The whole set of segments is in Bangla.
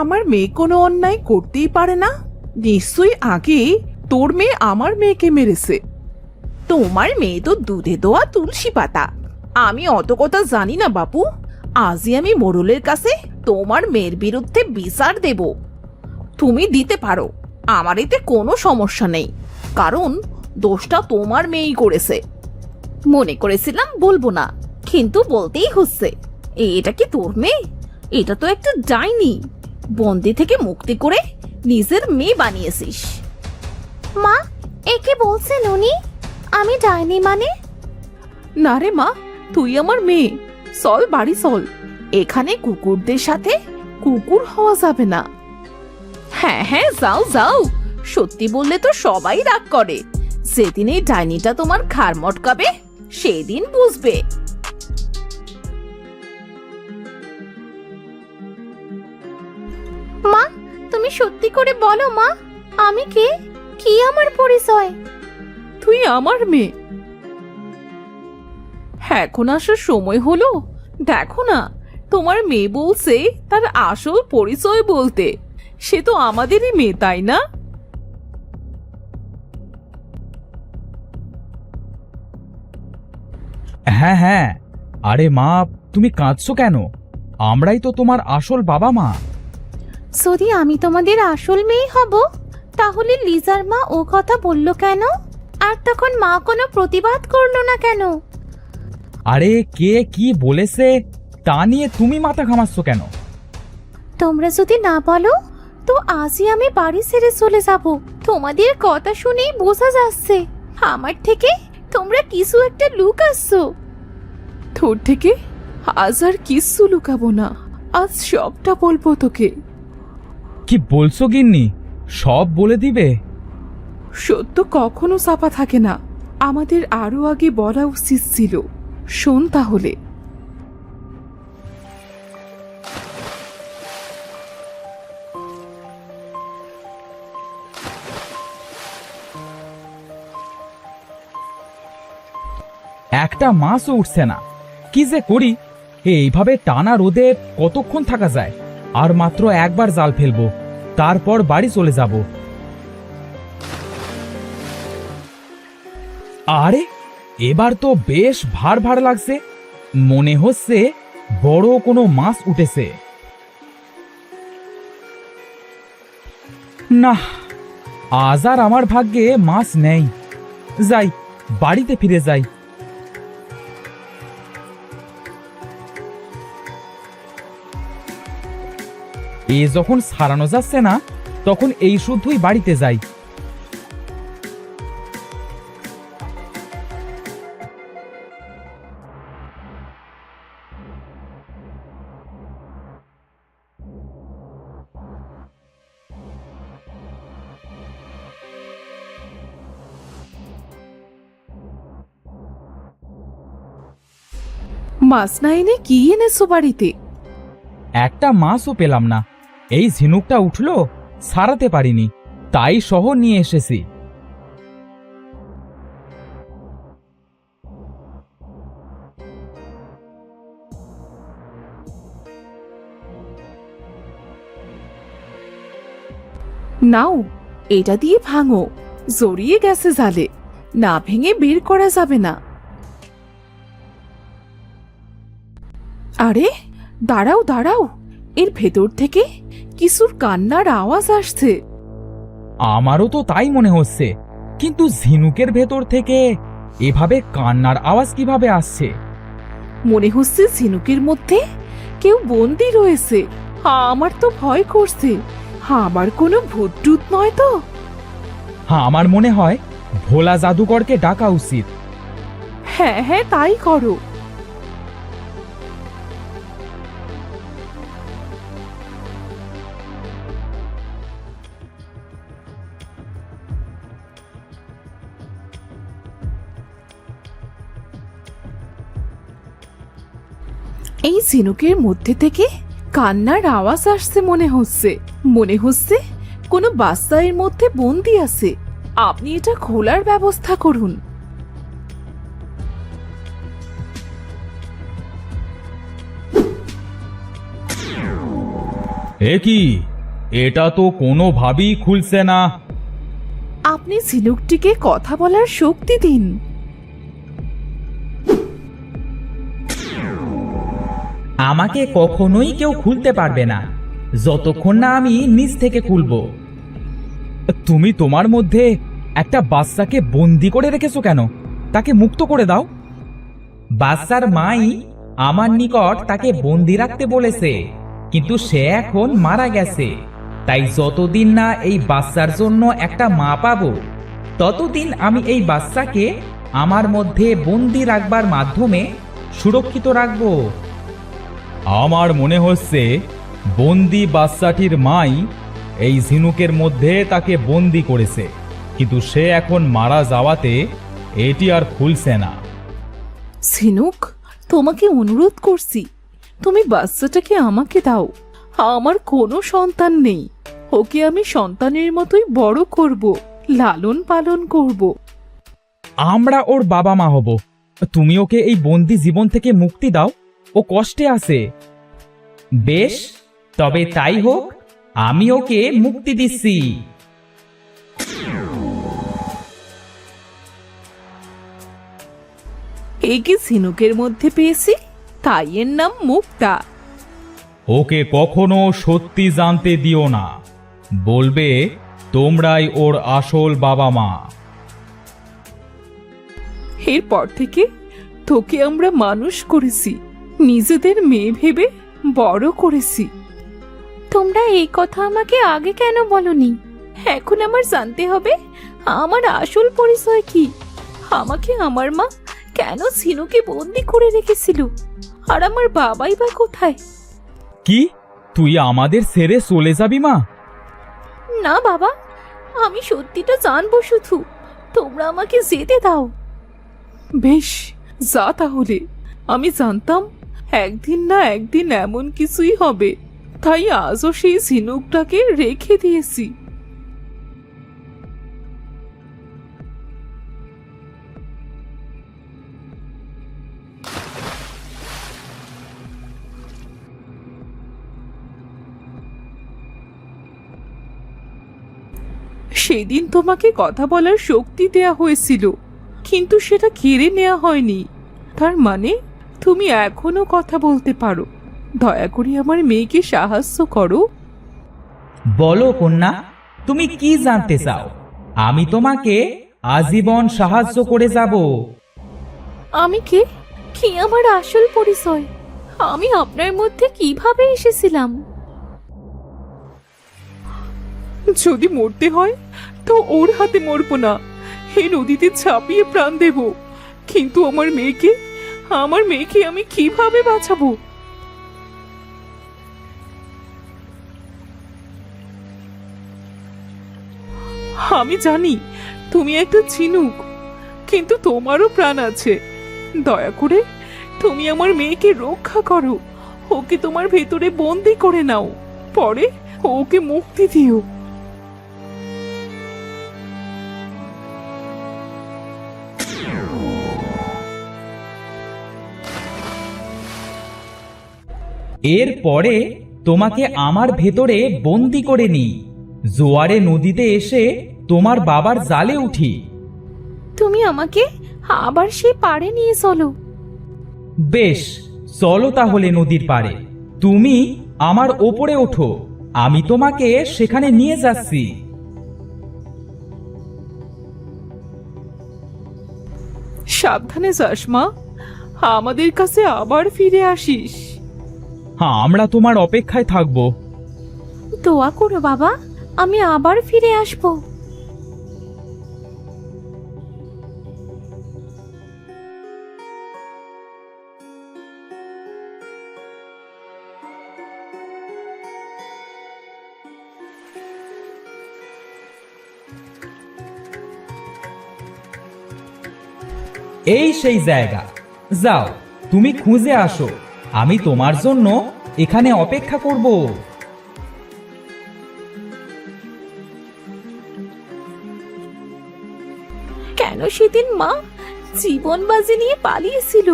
আমার মেয়ে কোনো অন্যায় করতেই পারে না। নিশ্চয়ই আগে তোর মেয়ে আমার মেয়েকে মেরেছে। তোমার মেয়ে তো দুধে দোয়া তুলসী পাতা। আমি অত কথা জানি না বাপু। আজই আমি মোড়লের কাছে তোমার মেয়ের বিরুদ্ধে বিচার দেব। তুমি দিতে পারো, আমার এতে কোনো সমস্যা নেই, কারণ দোষটা তোমার মেয়েই করেছে। মনে করেছিলাম বলবো না, কিন্তু বলতেই হচ্ছে। এটা কি তোর মেয়ে? এটা তো একটা ডাইনি। বন্দি থেকে মুক্তি করে নিজের মেয়ে বানিয়েছিস। মা, একে বলছেন উনি? আমি ডাইনি মানে? না রে মা, তুই আমার মেয়ে। চল বাড়ি চল, এখানে কুকুরদের সাথে কুকুর হওয়া যাবে না। হ্যাঁ হ্যাঁ, যাও যাও। সত্যি বললে তো সবাই রাগ করে। যেদিন এই ডাইনিটা তোমার ঘাড় মটকাবে সেদিন বুঝবে। মা, তুমি সত্যি করে বলো মা, আমি কে? কি আমার পরিচয়? তুই আমার মেয়ে। এখন আসার সময় হলো। দেখো না, তোমার মেয়ে বলছে তার আসল পরিচয় বলতে। সে তো আমাদেরই মেয়ে, তাই না? হ্যাঁ হ্যাঁ। আরে মা, তুমি কাঁদছো কেন? আমরাই তো তোমার আসল বাবা মা। যদি আমি তোমাদের আসল মেয়ে হব, তাহলে লিজার মা ও কথা বলল কেন? আর তখন মা কোনো প্রতিবাদ করলো না কেন? আরে কে কি বলেছে তা নিয়ে তুমি মাথা ঘামাচ্ছ কেন? তোমরা যদি না বলো, তো আজই আমি বাড়ি ছেড়ে চলে যাব। তোমাদের কথা শুনেই বোঝা যাচ্ছে আমার থেকে তোমরা কিছু একটা লুকাচ্ছো। তোর থেকে আজ আর কিচ্ছু লুকাবো না। আজ সবটা বলবো তোকে। কি বলছো গিন্নি? সব বলে দিবে? সত্য কখনো চাপা থাকে না। আমাদের আরো আগে বলা উচিত ছিল। শোন তাহলে। একটা মাছও উঠছে না। কি যে করি? এইভাবে টানা রোদে কতক্ষণ থাকা যায়? আর মাত্র একবার জাল ফেলবো, তারপর বাড়ি চলে যাব। আরে এবার তো বেশ ভার ভার লাগছে। মনে হচ্ছে বড় কোনো মাছ উঠেছে। না, আজ আর আমার ভাগ্যে মাছ নেই। যাই, বাড়িতে ফিরে যাই। এ যখন সারানো যাচ্ছে না, তখন এই শুদ্ধই বাড়িতে যাই। মাছ না এনে কি এনেছো বাড়িতে? একটা মাছও পেলাম না। এই ঝিনুকটা উঠলো, সারাতে পারিনি, তাই সহ নিয়ে এসেছি। নাও, এটা দিয়ে ভাঙো। জড়িয়ে গেছে জালে, না ভেঙে বের করা যাবে না। আরে দাঁড়াও দাঁড়াও, এর ভেতর থেকে কিছুর কান্নার আওয়াজ আসছে। আমারও তো তাই মনে হচ্ছে, কিন্তু ঝিনুকের ভেতর থেকে এভাবে কান্নার আওয়াজ কিভাবে আসছে? মনে হচ্ছে ঝিনুকের মধ্যে কেউ বন্দি রয়েছে। আমার তো ভয় করছে। আমার কোনো ভূত টুত নয় তো? হ্যাঁ, আমার মনে হয় ভোলা জাদুকরকে ডাকা উচিত। হ্যাঁ হ্যাঁ, তাই করো। এই ঝিনুকের মধ্যে থেকে কান্নার আওয়াজ আসছে। মনে হচ্ছে কোনো বাচ্চা এর মধ্যে বন্দি আছে। আপনি এটা খোলার ব্যবস্থা করুন। এ কি, এটা তো কোনোভাবেই খুলছে না। আপনি ঝিনুকটিকে কথা বলার শক্তি দিন। আমাকে কখনোই কেউ খুলতে পারবে না যতক্ষণ না আমি নিজ থেকে খুলব। তুমি তোমার মধ্যে একটা বাচ্চাকে বন্দি করে রেখেছো কেন? তাকে মুক্ত করে দাও। বাচ্চার মাই আমার নিকট তাকে বন্দি রাখতে বলেছে, কিন্তু সে এখন মারা গেছে। তাই যতদিন না এই বাচ্চার জন্য একটা মা পাবো, ততদিন আমি এই বাচ্চাকে আমার মধ্যে বন্দি রাখবার মাধ্যমে সুরক্ষিত রাখবো। আমার মনে হচ্ছে বন্দি বাচ্চাটির মাই এই ঝিনুকের মধ্যে তাকে বন্দি করেছে, কিন্তু সে এখন মারা যাওয়াতে এটি আর খুলছে না। ঝিনুক, তোমাকে অনুরোধ করছি, তুমি বাচ্চাটাকে আমাকে দাও। আমার কোনো সন্তান নেই, ওকে আমি সন্তানের মতোই বড় করব, লালন পালন করব। আমরা ওর বাবা মা হব। তুমি ওকে এই বন্দি জীবন থেকে মুক্তি দাও, ও কষ্টে আছে। বেশ, তবে তাই হোক, আমি ওকে মুক্তি দিচ্ছি। এই কি ঝিনুকের মধ্যে পেয়েছি, তাই এর নাম মুক্তা। ওকে কখনো সত্যি জানতে দিও না, বলবে তোমরাই ওর আসল বাবা মা। এরপর থেকে তোকে আমরা মানুষ করেছি, নিজেদের মেয়ে ভেবে বড় করেছি। তোমরা এই কথা আমাকে আগে কেন বলনি? এখন আমার জানতে হবে আমার আসল পরিচয় কি। আমাকে আমার মা কেন ঝিনুকে বন্দি করে রেখেছিল, আর আমার বাবাই বা কোথায়? কি, তুই আমাদের ছেড়ে চলে যাবি মা? না বাবা, আমি সত্যিটা জানবো শুধু। তোমরা আমাকে যেতে দাও। বেশ, যা তাহলে। আমি জানতাম একদিন না একদিন এমন কিছুই হবে, তাই আজও সেই ঝিনুকটাকে রেখে দিয়েছি। সেদিন তোমাকে কথা বলার শক্তি দেয়া হয়েছিল, কিন্তু সেটা কেড়ে নেওয়া হয়নি। তার মানে তুমি এখনো কথা বলতে পারো। দয়া করে আমার মেয়েকে সাহায্য করো। বলো কন্যা, তুমি কি জানতে চাও? আমি তোমাকে আজীবন সাহায্য করে যাব। আমি কে? কি আমার আসল পরিচয়? আমি আপনার মধ্যে কিভাবে এসেছিলাম? যদি মরতে হয় তো ওর হাতে মরবো না, এই নদীতে ঝাঁপিয়ে প্রাণ দেব। কিন্তু আমার মেয়েকে আমি কিভাবে বাঁচাবো? আমি জানি তুমি একটা ঝিনুক, কিন্তু তোমারও প্রাণ আছে। দয়া করে তুমি আমার মেয়েকে রক্ষা করো, ওকে তোমার ভেতরে বন্দি করে নাও, পরে ওকে মুক্তি দিও। এরপরে তোমাকে আমার ভেতরে বন্দি করে নিই, জোয়ারে নদীতে এসে তোমার বাবার জালে উঠি। তুমি আমাকে আবার সেই পাড়ে নিয়ে চলো। বেশ, চলো তাহলে নদীর পাড়ে। তুমি আমার ওপরে ওঠো, আমি তোমাকে সেখানে নিয়ে যাচ্ছি। সাবধানে যাস মা, আমাদের কাছে আবার ফিরে আসিস। হ্যাঁ, আমরা তোমার অপেক্ষায় থাকবো। দোয়া করো বাবা, আমি আবার ফিরে আসবো। এই সেই জায়গা, যাও তুমি খুঁজে আসো, আমি তোমার জন্য এখানে অপেক্ষা করব। কেন সেদিন মা জীবন বাজি নিয়ে পালিয়েছিল,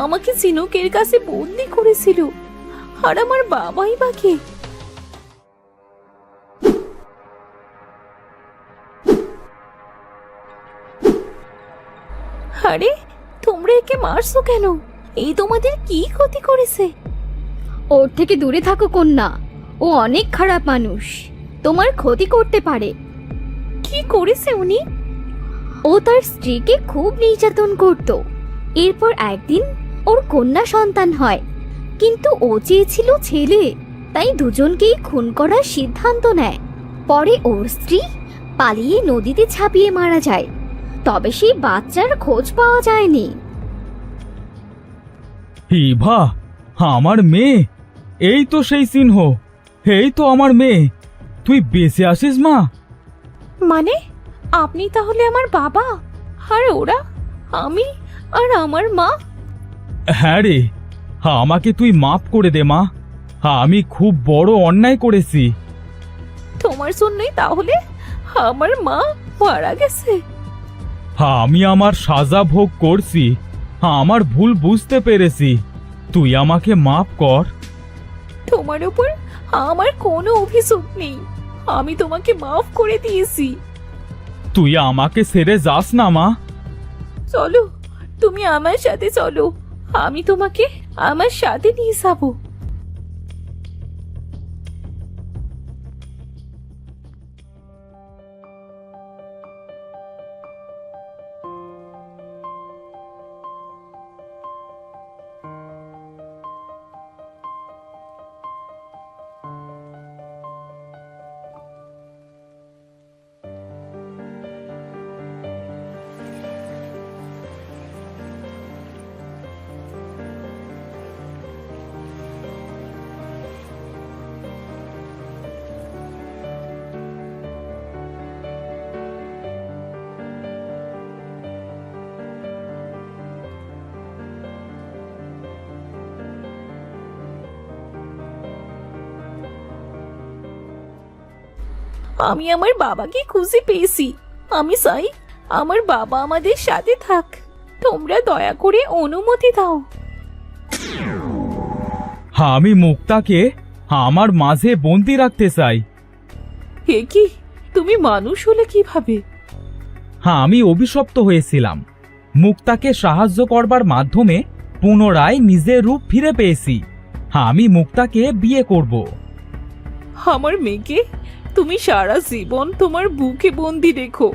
আমাকে ঝিনুকের কাছে বন্দি করেছিল, আর আমার বাবাই বা কে? আরে তোমরা একে মারছো কেন? এই তোমাদের কি ক্ষতি করেছে? ওর থেকে দূরে থাকো কন্যা, ও অনেক খারাপ মানুষ, তোমার ক্ষতি করতে পারে। কি করেছে উনি? ও তার স্ত্রীকে খুব নির্যাতন করত। এরপর একদিন ওর কন্যা সন্তান হয়, কিন্তু ও চেয়েছিল ছেলে, তাই দুজনকেই খুন করার সিদ্ধান্ত নেয়। পরে ওর স্ত্রী পালিয়ে নদীতে ঝাঁপিয়ে মারা যায়, তবে সেই বাচ্চার খোঁজ পাওয়া যায়নি। ইভা, আমার মেয়ে, এই তো সেই সিংহ, এই তো আমার মেয়ে। তুই বেঁচে আসিস মা? মানে আপনি তাহলে আমার বাবা, আর ওরা আমি আর আমার মা? হ্যাঁ রে, আমাকে তুই মাফ করে দে মা, আমি খুব বড় অন্যায় করেছি। তোমার জন্যই তাহলে আমার মা মারা গেছে? আমি আমার সাজা ভোগ করছি, আমার ভুল বুঝতে পেরেছি, তুই আমাকে মাফ কর। তোমার উপর আমার কোনো অভিযোগ নেই, আমি তোমাকে মাফ করে দিয়েছি। তুই আমাকে ছেড়ে যাস না মা। চলো, তুমি আমার সাথে চলো, আমি তোমাকে আমার সাথে নিয়ে যাবো। আমি আমার বাবাকে খুঁজে পেয়েছি, আমি চাই আমার বাবা আমাদের সাথে থাক। তোমরা দয়া করে অনুমতি দাও। আমি মুক্তাকে আমার মাঝে বন্দি রাখতে চাই। হে কি, তুমি মানুষ হলে কিভাবে? আমি অভিশপ্ত হয়েছিলাম, মুক্তাকে সাহায্য করবার মাধ্যমে পুনরায় নিজের রূপ ফিরে পেয়েছি। আমি মুক্তাকে বিয়ে করব। আমার মেয়েকে তুমি সারা জীবন তোমার বুকে বন্দি রেখো।